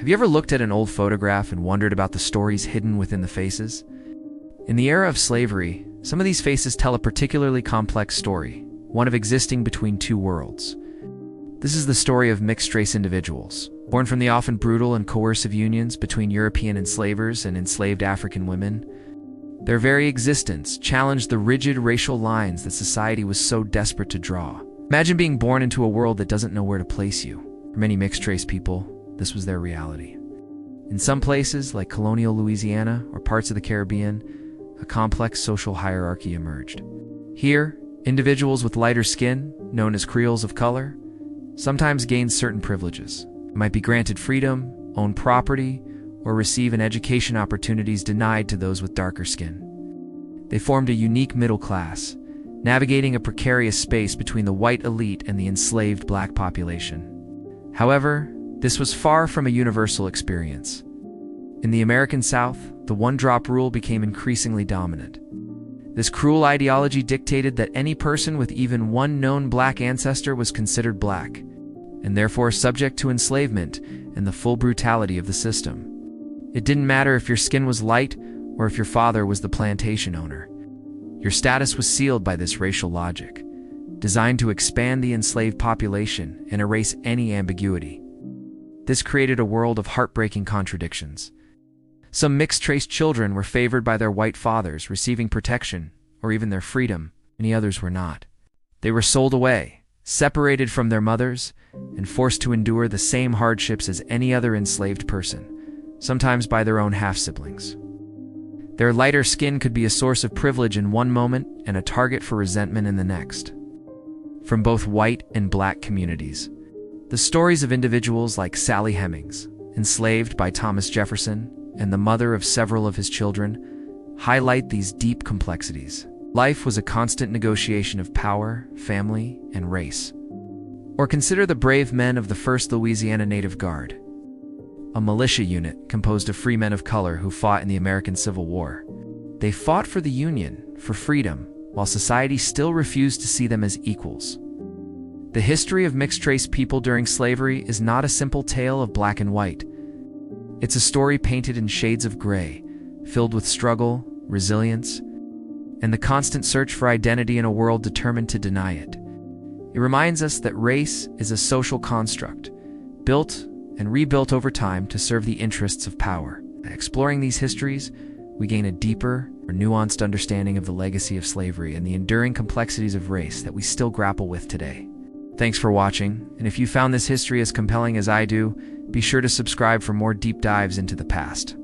Have you ever looked at an old photograph and wondered about the stories hidden within the faces? In the era of slavery, some of these faces tell a particularly complex story, one of existing between two worlds. This is the story of mixed-race individuals, born from the often brutal and coercive unions between European enslavers and enslaved African women. Their very existence challenged the rigid racial lines that society was so desperate to draw. Imagine being born into a world that doesn't know where to place you. For many mixed-race people, this was their reality. In some places, like colonial Louisiana or parts of the Caribbean, a complex social hierarchy emerged. Here, individuals with lighter skin, known as Creoles of color, sometimes gained certain privileges. They might be granted freedom, own property, or receive an education opportunities denied to those with darker skin. They formed a unique middle class, navigating a precarious space between the white elite and the enslaved black population. However, this was far from a universal experience. In the American South, the one-drop rule became increasingly dominant. This cruel ideology dictated that any person with even one known black ancestor was considered black, and therefore subject to enslavement and the full brutality of the system. It didn't matter if your skin was light or if your father was the plantation owner. Your status was sealed by this racial logic, designed to expand the enslaved population and erase any ambiguity. This created a world of heartbreaking contradictions. Some mixed-race children were favored by their white fathers, receiving protection, or even their freedom. Many others were not. They were sold away, separated from their mothers, and forced to endure the same hardships as any other enslaved person, sometimes by their own half-siblings. Their lighter skin could be a source of privilege in one moment and a target for resentment in the next. From both white and black communities, the stories of individuals like Sally Hemings, enslaved by Thomas Jefferson, and the mother of several of his children, highlight these deep complexities. Life was a constant negotiation of power, family, and race. Or consider the brave men of the 1st Louisiana Native Guard, a militia unit composed of free men of color who fought in the American Civil War. They fought for the Union, for freedom, while society still refused to see them as equals. The history of mixed-race people during slavery is not a simple tale of black and white. It's a story painted in shades of gray, filled with struggle, resilience, and the constant search for identity in a world determined to deny it. It reminds us that race is a social construct, built and rebuilt over time to serve the interests of power. By exploring these histories, we gain a deeper, more nuanced understanding of the legacy of slavery and the enduring complexities of race that we still grapple with today. Thanks for watching, and if you found this history as compelling as I do, be sure to subscribe for more deep dives into the past.